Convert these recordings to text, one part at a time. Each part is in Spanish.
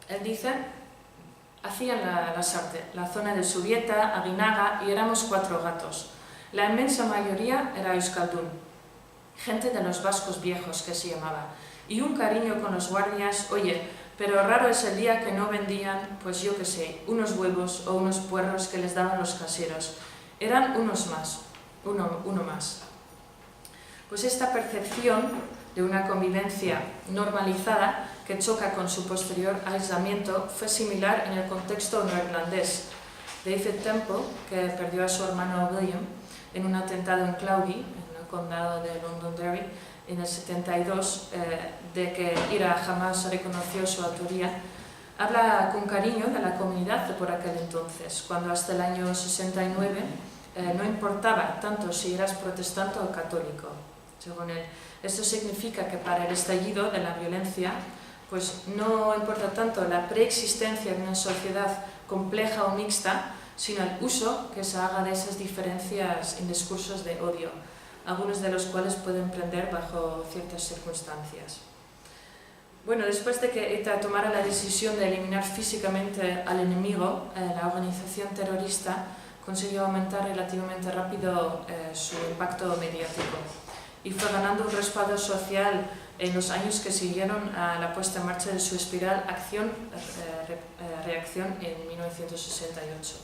Él dice: hacían la Sarte, la zona de Zubieta, Aguinaga, y éramos 4 gatos. La inmensa mayoría era euskaldun, gente de los vascos viejos que se llamaba, y un cariño con los guardias. Oye, pero raro es el día que no vendían, pues yo qué sé, unos huevos o unos puerros que les daban los caseros. Eran unos más, uno más. Pues esta percepción de una convivencia normalizada que choca con su posterior aislamiento fue similar en el contexto neerlandés. David Temple, que perdió a su hermano William en un atentado en Cloughie, en el condado de Londonderry, en el 72, de que IRA jamás reconoció su autoría, habla con cariño de la comunidad de por aquel entonces, cuando hasta el año 69 no importaba tanto si eras protestante o católico. Según él, esto significa que para el estallido de la violencia, pues no importa tanto la preexistencia de una sociedad compleja o mixta, sino el uso que se haga de esas diferencias en discursos de odio, algunos de los cuales pueden prender bajo ciertas circunstancias. Bueno, después de que ETA tomara la decisión de eliminar físicamente al enemigo, la organización terrorista consiguió aumentar relativamente rápido su impacto mediático y fue ganando un respaldo social en los años que siguieron a la puesta en marcha de su espiral acción-reacción en 1968.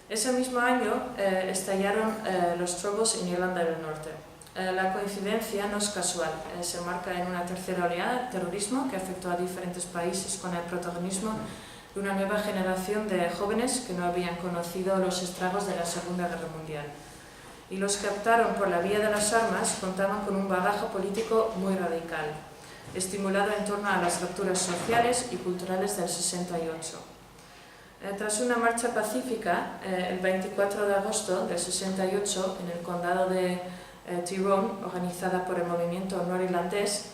Ese mismo año estallaron los Troubles en Irlanda del Norte. La coincidencia no es casual, se marca en una tercera oleada de terrorismo que afectó a diferentes países con el protagonismo de una nueva generación de jóvenes que no habían conocido los estragos de la Segunda Guerra Mundial. Y los que optaron por la vía de las armas contaban con un bagaje político muy radical, estimulado en torno a las rupturas sociales y culturales del 68. Tras una marcha pacífica, el 24 de agosto del 68, en el condado de Tyrone, organizada por el movimiento norirlandés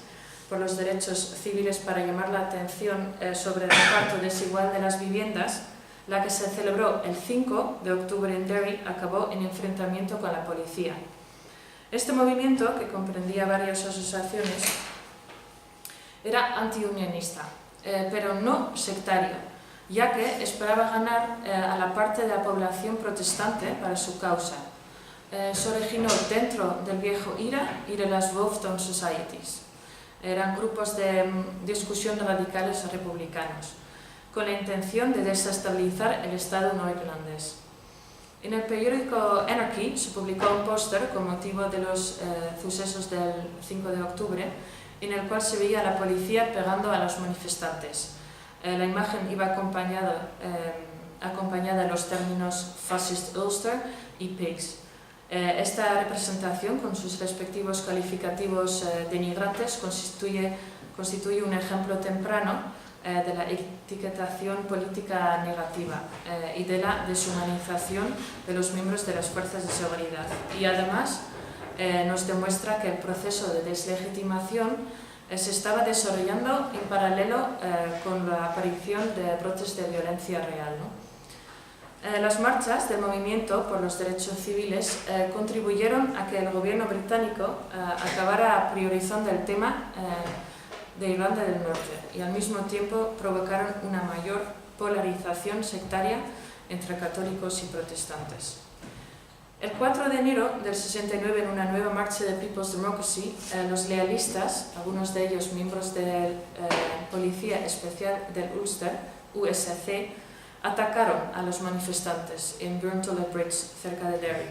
por los derechos civiles para llamar la atención sobre el reparto desigual de las viviendas, la que se celebró el 5 de octubre en Derry, acabó en enfrentamiento con la policía. Este movimiento, que comprendía varias asociaciones, era antiunionista, pero no sectario, ya que esperaba ganar a la parte de la población protestante para su causa. Se originó dentro del viejo IRA y de las Wolftown Societies. Eran grupos de discusión radicales republicanos, con la intención de desestabilizar el Estado norirlandés. En el periódico Anarchy se publicó un póster con motivo de los sucesos del 5 de octubre, en el cual se veía a la policía pegando a los manifestantes. La imagen iba acompañada de los términos Fascist Ulster y Pigs. Esta representación, con sus respectivos calificativos denigrantes, constituye un ejemplo temprano de la etiquetación política negativa y de la deshumanización de los miembros de las fuerzas de seguridad. Y además nos demuestra que el proceso de deslegitimación se estaba desarrollando en paralelo con la aparición de brotes de violencia real, ¿no? Las marchas del movimiento por los derechos civiles contribuyeron a que el gobierno británico acabara priorizando el tema de Irlanda del Norte y al mismo tiempo provocaron una mayor polarización sectaria entre católicos y protestantes. El 4 de enero del 69, en una nueva marcha de People's Democracy, los lealistas, algunos de ellos miembros de Policía Especial del Ulster, USC, atacaron a los manifestantes en Burntollet Bridge, cerca de Derry.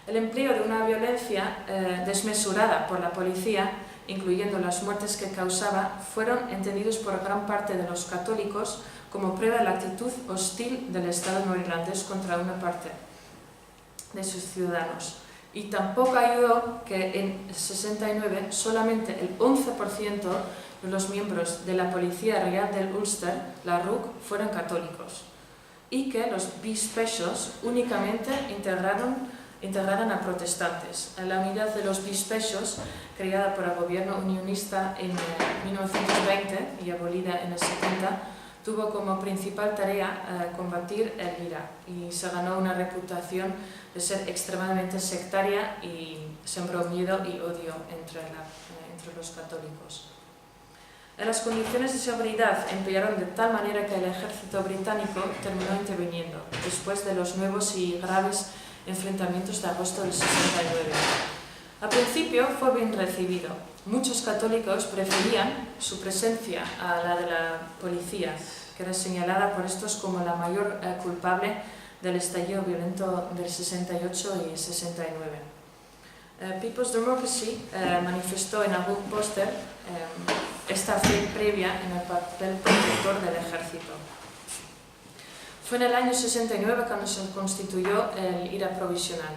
El empleo de una violencia desmesurada por la policía, incluyendo las muertes que causaba, fueron entendidos por gran parte de los católicos como prueba de la actitud hostil del Estado norirlandés contra una parte de sus ciudadanos. Y tampoco ayudó que en 69 solamente el 11% de los miembros de la Policía Real del Ulster, la RUC, fueran católicos, y que los B-Specials únicamente integraran a protestantes. La unidad de los B-Specials, creada por el gobierno unionista en 1920 y abolida en el 70, tuvo como principal tarea combatir el IRA y se ganó una reputación de ser extremadamente sectaria y sembró miedo y odio entre los católicos. Las condiciones de seguridad empeoraron de tal manera que el ejército británico terminó interviniendo, después de los nuevos y graves enfrentamientos de agosto del 69. Al principio fue bien recibido. Muchos católicos preferían su presencia a la de la policía, que era señalada por estos como la mayor culpable del estallido violento del 68 y 69. People's Democracy manifestó en algún póster esta fe previa en el papel protector del ejército. Fue en el año 69 cuando se constituyó el IRA provisional,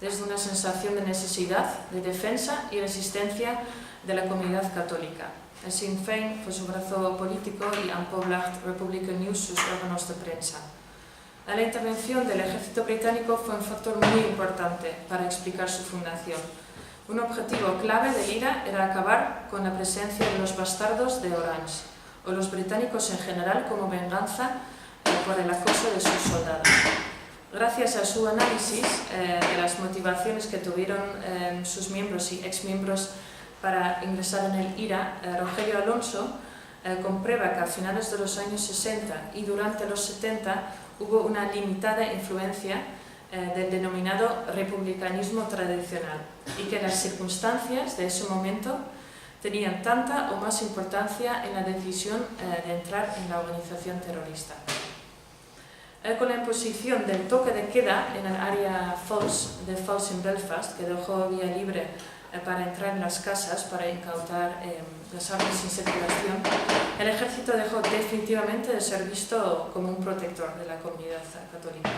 desde una sensación de necesidad, de defensa y resistencia de la comunidad católica. El Sinn Féin fue su brazo político y Unpublished Republican News sus órganos de prensa. La intervención del ejército británico fue un factor muy importante para explicar su fundación. Un objetivo clave del IRA era acabar con la presencia de los bastardos de Orange, o los británicos en general, como venganza por el acoso de sus soldados. Gracias a su análisis de las motivaciones que tuvieron sus miembros y exmiembros para ingresar en el IRA, Rogelio Alonso comprueba que a finales de los años 60 y durante los 70 hubo una limitada influencia del denominado republicanismo tradicional y que las circunstancias de ese momento tenían tanta o más importancia en la decisión de entrar en la organización terrorista. Con la imposición del toque de queda en el área de Falls en Belfast, que dejó vía libre para entrar en las casas para incautar las armas sin circulación, el ejército dejó definitivamente de ser visto como un protector de la comunidad católica.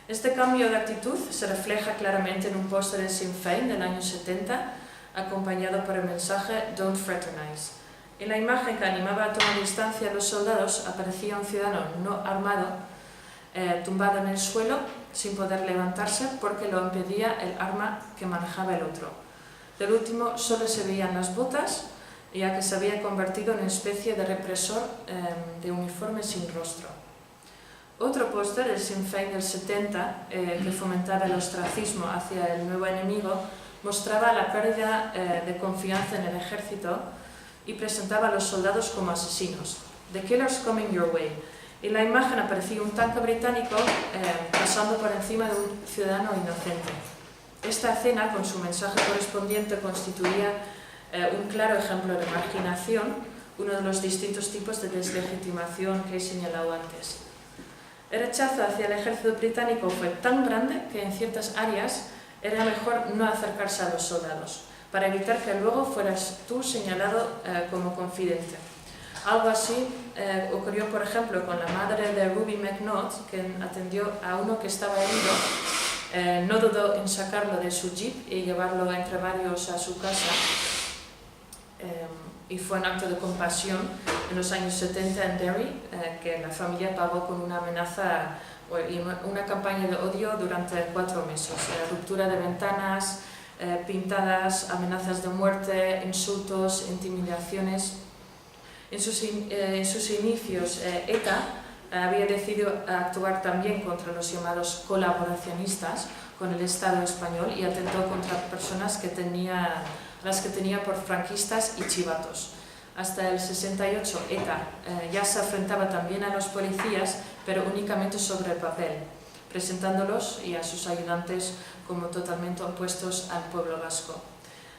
Este cambio de actitud se refleja claramente en un póster de Sinn Féin del año 70, acompañado por el mensaje "Don't fraternize". En la imagen que animaba a tomar distancia a los soldados aparecía un ciudadano no armado, tumbado en el suelo, sin poder levantarse porque lo impedía el arma que manejaba el otro. Del último solo se veían las botas, ya que se había convertido en una especie de represor de uniforme sin rostro. Otro póster, el Sinn Féin del 70, que fomentaba el ostracismo hacia el nuevo enemigo, mostraba la pérdida de confianza en el ejército y presentaba a los soldados como asesinos. "The killer's coming your way". En la imagen aparecía un tanque británico pasando por encima de un ciudadano inocente. Esta escena, con su mensaje correspondiente, constituía un claro ejemplo de marginación, uno de los distintos tipos de deslegitimación que he señalado antes. El rechazo hacia el ejército británico fue tan grande que en ciertas áreas era mejor no acercarse a los soldados, para evitar que luego fueras tú señalado como confidente. Algo así ocurrió, por ejemplo, con la madre de Ruby McNaught, que atendió a uno que estaba herido. No dudó en sacarlo de su jeep y llevarlo entre varios a su casa. Y fue un acto de compasión en los años 70 en Derry, que la familia pagó con una amenaza y una campaña de odio durante 4 meses. Ruptura de ventanas, pintadas, amenazas de muerte, insultos, intimidaciones. En sus inicios, ETA había decidido actuar también contra los llamados colaboracionistas con el Estado español y atentó contra personas las que tenía por franquistas y chivatos. Hasta el 68, ETA ya se enfrentaba también a los policías, pero únicamente sobre el papel, presentándolos y a sus ayudantes como totalmente opuestos al pueblo vasco.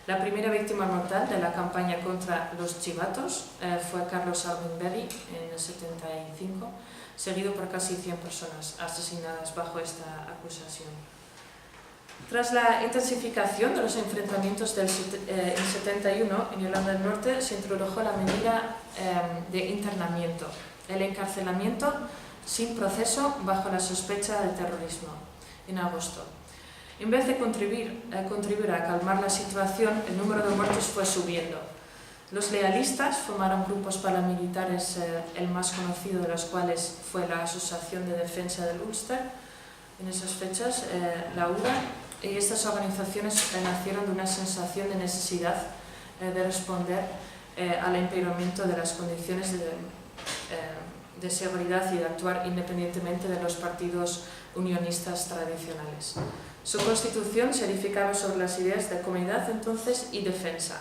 La primera víctima mortal de la campaña contra los chivatos fue Carlos Armenberry en el 75, seguido por casi 100 personas asesinadas bajo esta acusación. Tras la intensificación de los enfrentamientos en 71 en Irlanda del Norte, se introdujo la medida de internamiento, el encarcelamiento sin proceso bajo la sospecha de terrorismo, en agosto. En vez de contribuir a calmar la situación, el número de muertos fue subiendo. Los lealistas formaron grupos paramilitares, el más conocido de los cuales fue la Asociación de Defensa del Ulster, en esas fechas, la UDA, y estas organizaciones nacieron de una sensación de necesidad de responder al empeoramiento de las condiciones de seguridad y de actuar independientemente de los partidos unionistas tradicionales. Su constitución se edificaba sobre las ideas de comunidad entonces y defensa.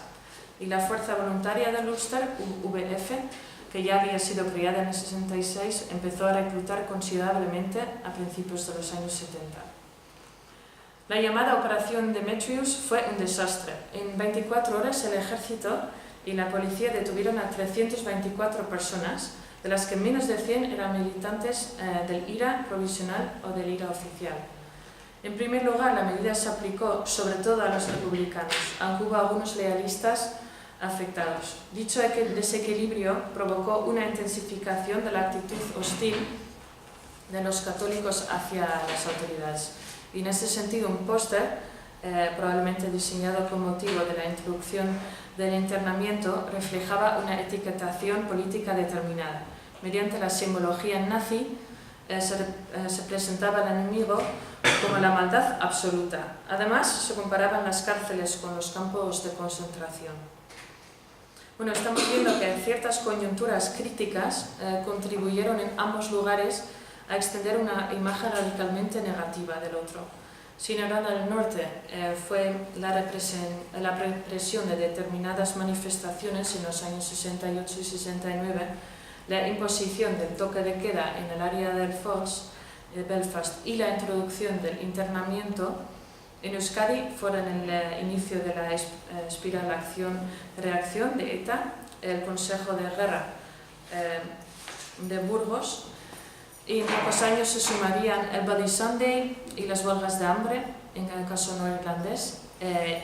y la Fuerza Voluntaria del Ulster, VF, que ya había sido creada en el 66, empezó a reclutar considerablemente a principios de los años 70. La llamada Operación Demetrius fue un desastre. En 24 horas el ejército y la policía detuvieron a 324 personas, de las que menos de 100 eran militantes del IRA provisional o del IRA oficial. En primer lugar, la medida se aplicó sobre todo a los republicanos, aunque hubo algunos lealistas afectados. Dicho desequilibrio provocó una intensificación de la actitud hostil de los católicos hacia las autoridades. Y en ese sentido, un póster, probablemente diseñado con motivo de la introducción del internamiento, reflejaba una etiquetación política determinada. Mediante la simbología nazi, se presentaba al enemigo como la maldad absoluta. Además, se comparaban las cárceles con los campos de concentración. Bueno, estamos viendo que ciertas coyunturas críticas contribuyeron en ambos lugares a extender una imagen radicalmente negativa del otro. Si en Irlanda del Norte fue la represión de determinadas manifestaciones en los años 68 y 69, la imposición del toque de queda en el área del Foss, de Belfast, y la introducción del internamiento, en Euskadi fueron el inicio de la espiral reacción de ETA, el Consejo de Guerra de Burgos, y en pocos años se sumarían el Bloody Sunday y las huelgas de hambre, en el caso norirlandés,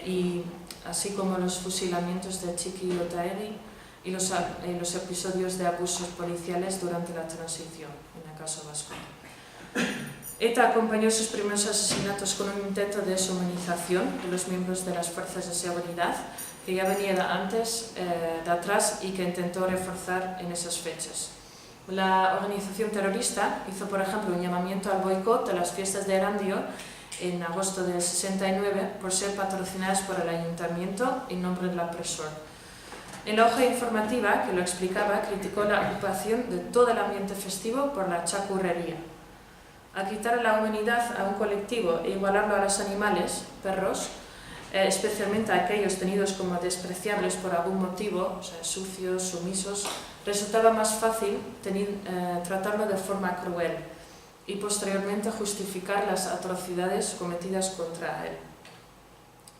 y así como los fusilamientos de Txiki y Otaegi y los episodios de abusos policiales durante la transición, en el caso vasco. ETA acompañó sus primeros asesinatos con un intento de deshumanización de los miembros de las fuerzas de seguridad, que ya venía de atrás y que intentó reforzar en esas fechas. La organización terrorista hizo, por ejemplo, un llamamiento al boicot de las fiestas de Erandio en agosto del 69 por ser patrocinadas por el ayuntamiento en nombre del opresor. En la hoja informativa que lo explicaba, criticó la ocupación de todo el ambiente festivo por la chacurrería. A quitar la humanidad a un colectivo e igualarlo a los animales, perros, especialmente a aquellos tenidos como despreciables por algún motivo, o sea, sucios, sumisos, resultaba más fácil tratarlo de forma cruel y posteriormente justificar las atrocidades cometidas contra él.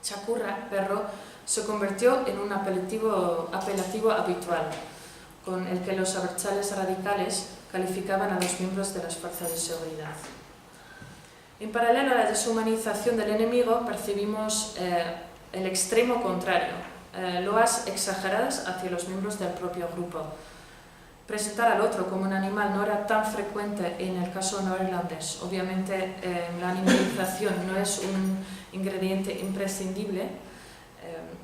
Chacurra, perro, se convirtió en un apelativo habitual, con el que los abertzales radicales calificaban a los miembros de las fuerzas de seguridad. En paralelo a la deshumanización del enemigo, percibimos el extremo contrario, loas exageradas hacia los miembros del propio grupo. Presentar al otro como un animal no era tan frecuente en el caso norirlandés. Obviamente, la animalización no es un ingrediente imprescindible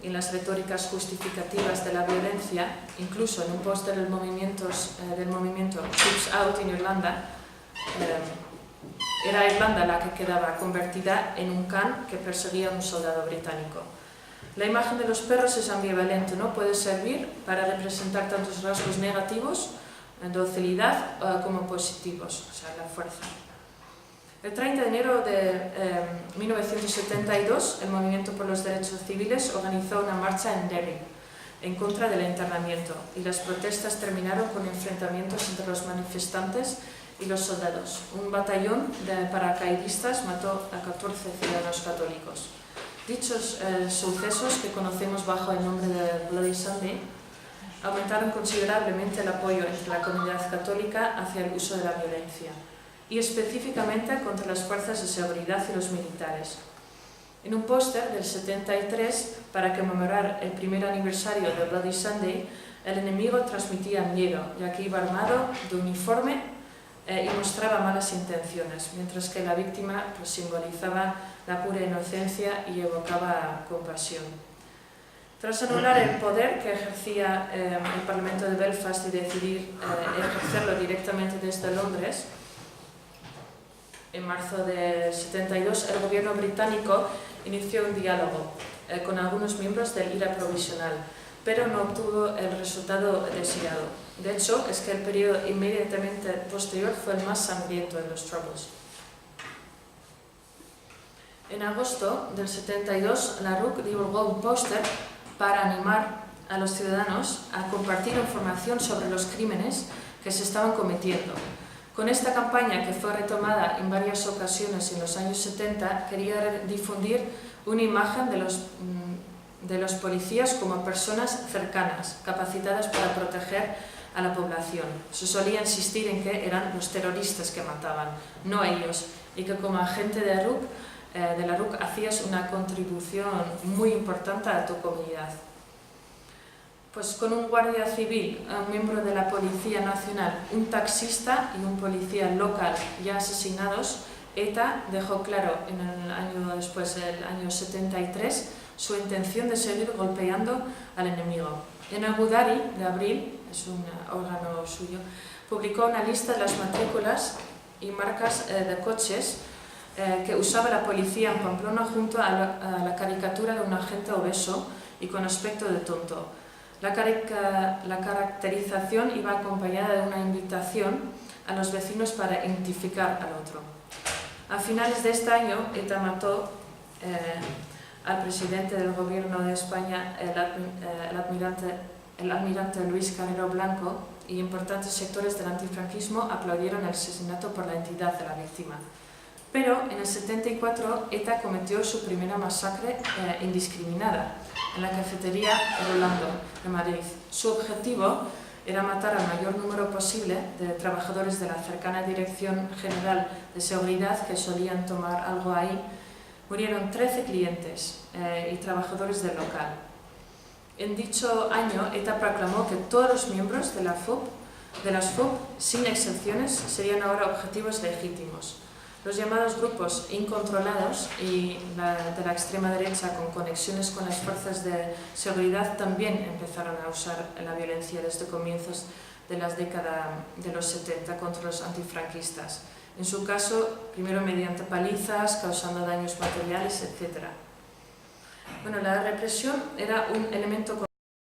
en las retóricas justificativas de la violencia. Incluso en un póster del movimiento Ships Out en Irlanda, era Irlanda la que quedaba convertida en un can que perseguía a un soldado británico. La imagen de los perros es ambivalente, ¿no? Puede servir para representar tantos rasgos negativos, docilidad, como positivos, o sea, la fuerza. El 30 de enero de 1972, el Movimiento por los Derechos Civiles organizó una marcha en Derry en contra del internamiento, y las protestas terminaron con enfrentamientos entre los manifestantes y los soldados. Un batallón de paracaidistas mató a 14 ciudadanos católicos. Dichos sucesos, que conocemos bajo el nombre de Bloody Sunday, aumentaron considerablemente el apoyo entre la comunidad católica hacia el uso de la violencia, y específicamente contra las fuerzas de seguridad y los militares. En un póster del 73, para conmemorar el primer aniversario de Bloody Sunday, el enemigo transmitía miedo, ya que iba armado de uniforme y mostraba malas intenciones, mientras que la víctima simbolizaba la pura inocencia y evocaba compasión. Tras anular el poder que ejercía el Parlamento de Belfast y decidir ejercerlo directamente desde Londres, en marzo de 72, el gobierno británico inició un diálogo con algunos miembros del IRA provisional, pero no obtuvo el resultado deseado. De hecho, es que el periodo inmediatamente posterior fue el más sangriento en los Troubles. En agosto del 72, la RUC divulgó un póster para animar a los ciudadanos a compartir información sobre los crímenes que se estaban cometiendo. Con esta campaña, que fue retomada en varias ocasiones en los años 70, quería difundir una imagen de los policías como personas cercanas, capacitadas para proteger a la población. Se solía insistir en que eran los terroristas que mataban, no ellos, y que como agente de la RUC hacías una contribución muy importante a tu comunidad. Pues con un guardia civil, un miembro de la Policía Nacional, un taxista y un policía local ya asesinados, ETA dejó claro en el año 73, su intención de seguir golpeando al enemigo. En Abu Dhabi, de abril, es un órgano suyo, publicó una lista de las matrículas y marcas de coches que usaba la policía en Pamplona junto a la caricatura de un agente obeso y con aspecto de tonto. La caracterización iba acompañada de una invitación a los vecinos para identificar al otro. A finales de este año, ETA mató al presidente del gobierno de España, el almirante Luis Carrero Blanco, y importantes sectores del antifranquismo aplaudieron el asesinato por la entidad de la víctima. Pero en el 74 ETA cometió su primera masacre indiscriminada en la cafetería Rolando de Madrid. Su objetivo era matar al mayor número posible de trabajadores de la cercana Dirección General de Seguridad que solían tomar algo ahí. Murieron 13 clientes y trabajadores del local. En dicho año, ETA proclamó que todos los miembros de las FUP, sin excepciones, serían ahora objetivos legítimos. Los llamados grupos incontrolados y de la extrema derecha con conexiones con las fuerzas de seguridad también empezaron a usar la violencia desde comienzos de las décadas de los 70 contra los antifranquistas. En su caso, primero mediante palizas, causando daños materiales, etc. Bueno, la represión era un elemento